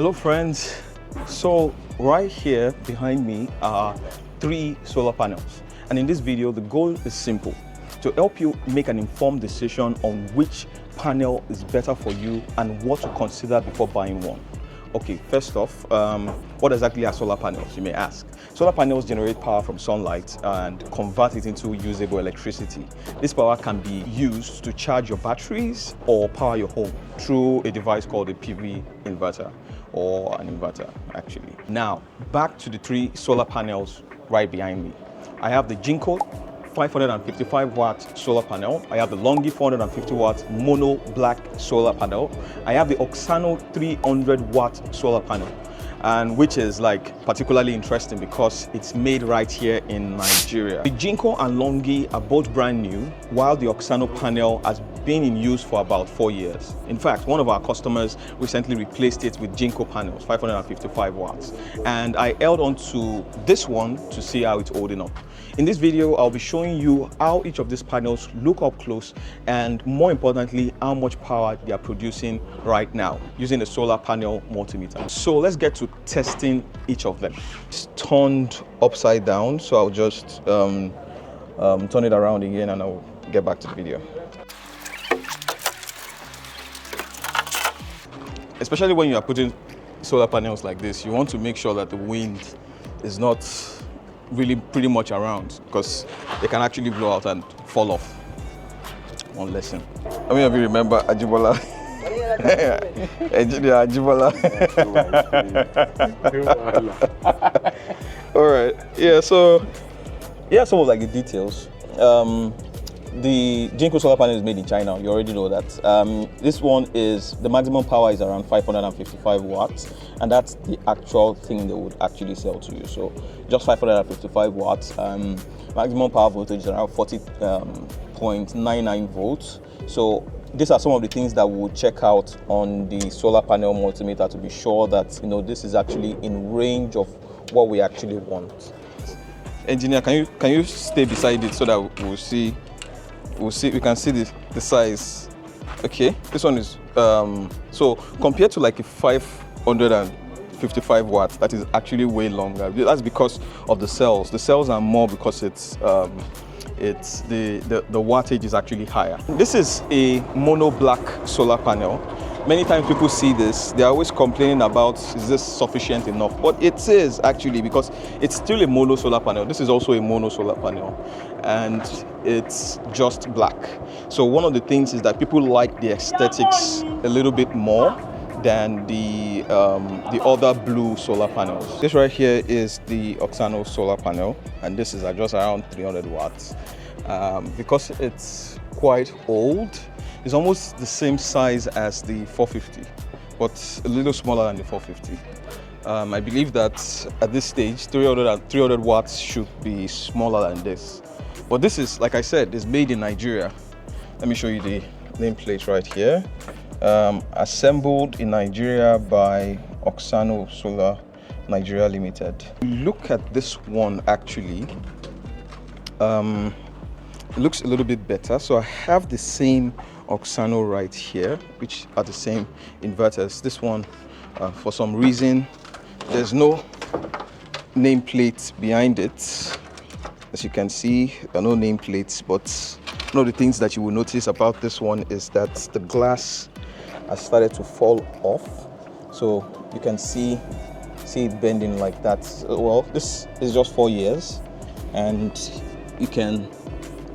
Hello friends, so right here behind me are 3 solar panels, and in this video the goal is simple: to help you make an informed decision on which panel is better for you and what to consider before buying one. Okay, first off, what exactly are solar panels, you may ask? Solar panels generate power from sunlight and convert it into usable electricity. This power can be used to charge your batteries or power your home through a device called a PV inverter, or an inverter actually. Now, back to the 3 solar panels right behind me. I have the Jinko 555 watt solar panel. I have the Longi 450 watt mono black solar panel. I have the Oxano 300 watt solar panel, and which is like particularly interesting because it's made right here in Nigeria. The Jinko and Longi are both brand new, while the Oxano panel has been in use for about 4 years. In fact, one of our customers recently replaced it with Jinko panels, 555 watts, and I held on to this one to see how it's holding up. In this video, I'll be showing you how each of these panels look up close, and more importantly, how much power they are producing right now using the solar panel multimeter. So let's get to testing each of them. It's turned upside down, so I'll just turn it around again and I'll get back to the video. Especially when you are putting solar panels like this, you want to make sure that the wind is not really pretty much around, because they can actually blow out and fall off. One lesson. How many of you remember Ajibola? Engineer Ajibola. All right. Yeah. So, yeah, some of like the details. The Jinko solar panel is made in China. You already know that. This one is, the maximum power is around 555 watts, and that's the actual thing they would actually sell to you. So just 555 watts. Maximum power voltage is around 40.99 volts. So these are some of the things that we'll check out on the solar panel multimeter to be sure that, you know, this is actually in range of what we actually want. Engineer, can you stay beside it so that we can see the size. Okay, this one is so compared to like a 555 watts, that is actually way longer. That's because of the cells. The cells are more because it's the wattage is actually higher. This is a mono black solar panel. Many times people see this, they're always complaining about, is this sufficient enough? But it is actually, because it's still a mono solar panel. This is also a mono solar panel, and it's just black. So one of the things is that people like the aesthetics a little bit more than the other blue solar panels. This right here is the Oxano solar panel, and this is just around 300 watts. Because it's quite old, it's almost the same size as the 450, but a little smaller than the 450. I believe that at this stage, 300 watts should be smaller than this. But this is, like I said, is made in Nigeria. Let me show you the nameplate right here. Assembled in Nigeria by Oxano Solar Nigeria Limited. Look at this one actually. It looks a little bit better. So I have the same Oxano right here, which are the same inverters. This one, for some reason, there's no nameplate behind it. As you can see, there are no nameplates, but one of the things that you will notice about this one is that the glass has started to fall off. So you can see it bending like that. Well, this is just 4 years, and you can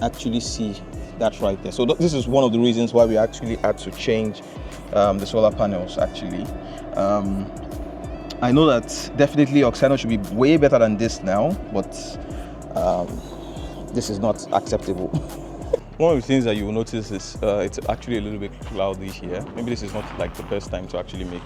actually see that right there. So this is one of the reasons why we actually had to change the solar panels actually. I know that definitely Oxano should be way better than this now, but this is not acceptable. One of the things that you will notice is it's actually a little bit cloudy here. Maybe this is not like the best time to actually make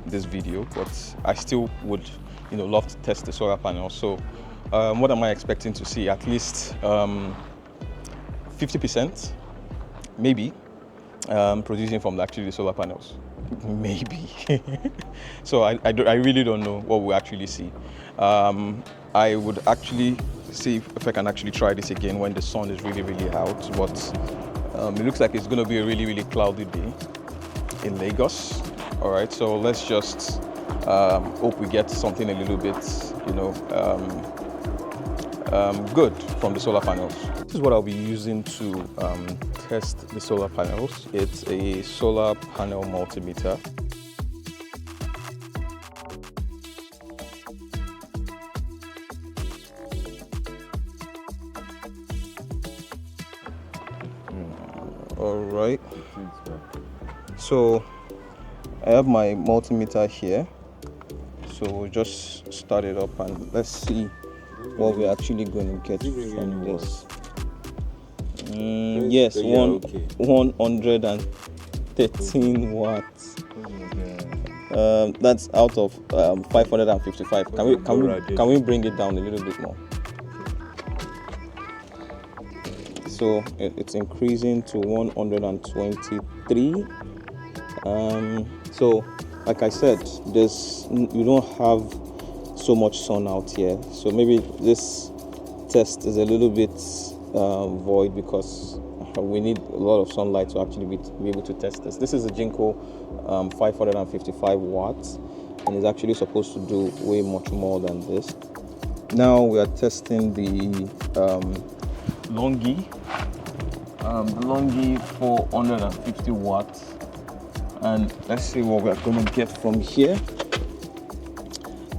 this video, but I still would, you know, love to test the solar panel. So what am I expecting to see? At least 50%, maybe, producing from actually the solar panels. Maybe. So I really don't know what we'll actually see. I would actually see if I can actually try this again when the sun is really, really out. But it looks like it's going to be a really, really cloudy day in Lagos. All right, so let's just Hope we get something a little bit, good from the solar panels. This is what I'll be using to test the solar panels. It's a solar panel multimeter. All right. So I have my multimeter here. So we'll just start it up and let's see what we're actually going to get from this. Yes, 113 watts. That's out of 555. Can we bring it down a little bit more? So it's increasing to 123. So like I said, you don't have so much sun out here, so maybe this test is a little bit void because we need a lot of sunlight to actually be able to test this. This is a Jinko 555 watts, and it's actually supposed to do way much more than this. Now we are testing the Longi. The Longi 450 watts. And let's see what we're going to get from here.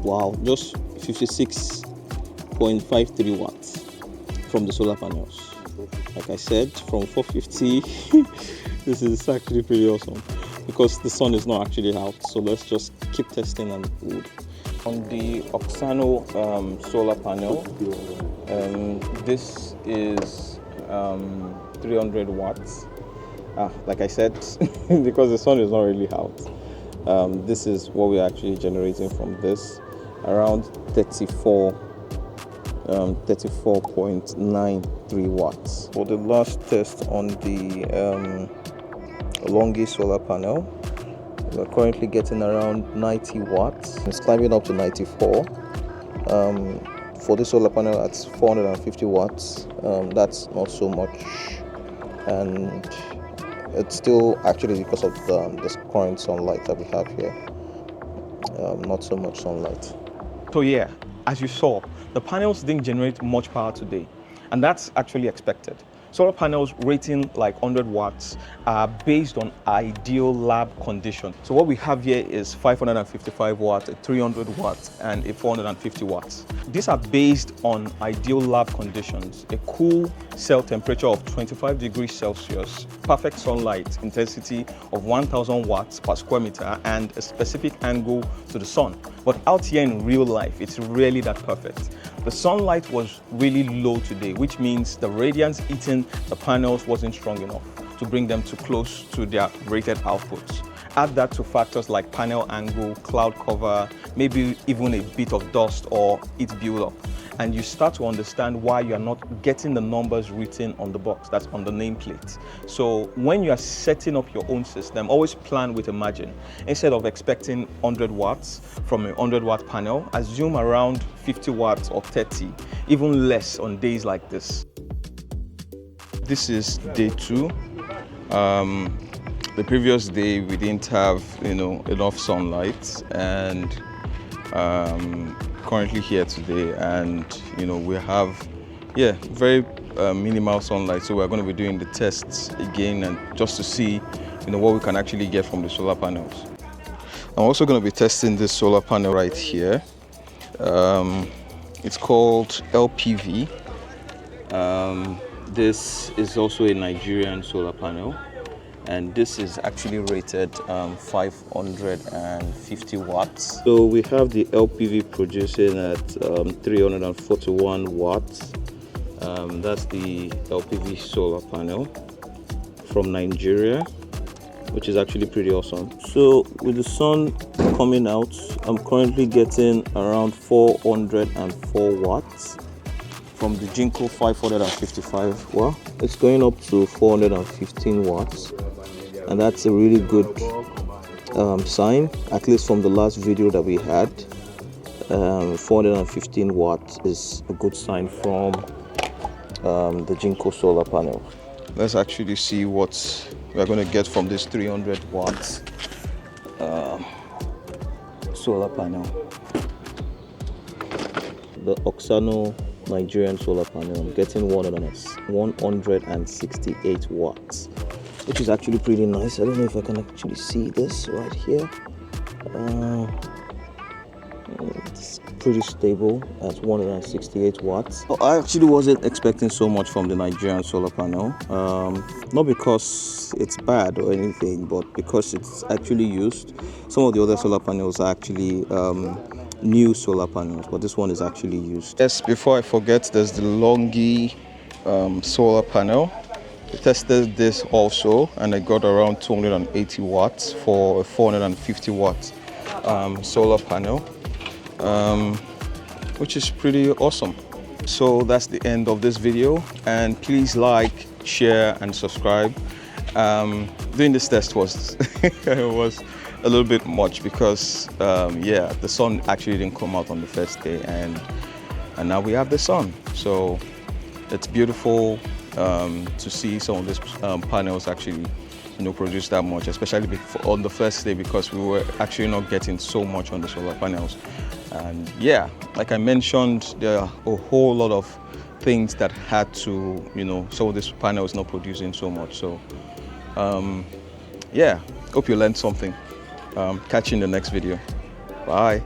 Wow, just 56.53 watts from the solar panels. Like I said, from 450, this is actually pretty awesome because the sun is not actually out. So let's just keep testing and wood. On the Oxano solar panel, this is 300 watts. Like I said, because the sun is not really out, this is what we're actually generating from this, around 34.93 watts. For the last test on the Longi solar panel, we're currently getting around 90 watts. It's climbing up to 94. For the solar panel, that's 450 watts. That's not so much, and it's still actually because of the current sunlight that we have here, not so much sunlight. So yeah, as you saw, the panels didn't generate much power today, and that's actually expected. Solar panels rating like 100 watts are based on ideal lab conditions. So what we have here is 555 watts, a 300 watts, and a 450 watts. These are based on ideal lab conditions: a cool cell temperature of 25 degrees Celsius, perfect sunlight intensity of 1000 watts per square meter, and a specific angle to the sun. But out here in real life, it's really that perfect. The sunlight was really low today, which means the radiance hitting the panels wasn't strong enough to bring them too close to their rated outputs. Add that to factors like panel angle, cloud cover, maybe even a bit of dust or heat buildup, and you start to understand why you are not getting the numbers written on the box, that's on the nameplate. So when you are setting up your own system, always plan with a margin. Instead of expecting 100 watts from a 100 watt panel, assume around 50 watts or 30, even less on days like this. This is day 2. The previous day we didn't have enough sunlight, and currently here today, and we have very minimal sunlight, so we're going to be doing the tests again, and just to see what we can actually get from the solar panels. I'm also going to be testing this solar panel right here. It's called LPV. This is also a Nigerian solar panel, and this is actually rated 550 watts. So we have the LPV producing at 341 watts. That's the LPV solar panel from Nigeria, which is actually pretty awesome. So with the sun coming out, I'm currently getting around 404 watts from the Jinko 555. Well, it's going up to 415 watts, and that's a really good sign, at least from the last video that we had. 415 watts is a good sign from the Jinko solar panel. Let's actually see what we're going to get from this 300 watts solar panel. The Oxano Nigerian solar panel. I'm getting 168 watts, which is actually pretty nice. I don't know if I can actually see this right here. It's pretty stable at 168 watts. I actually wasn't expecting so much from the Nigerian solar panel. Not because it's bad or anything, but because it's actually used. Some of the other solar panels are actually new solar panels, but this one is actually used. Yes, before I forget, there's the Longi solar panel. I tested this also, and I got around 280 watts for a 450 watt solar panel, which is pretty awesome. So that's the end of this video, and please like, share and subscribe. Doing this test was was a little bit much because yeah, the sun actually didn't come out on the first day, and now we have the sun. So it's beautiful to see some of these panels actually, you know, produce that much, especially on the first day, because we were actually not getting so much on the solar panels. And yeah, like I mentioned, there are a whole lot of things that had to, you know, some of this panel is not producing so much. So yeah, hope you learned something. Catch you in the next video. Bye.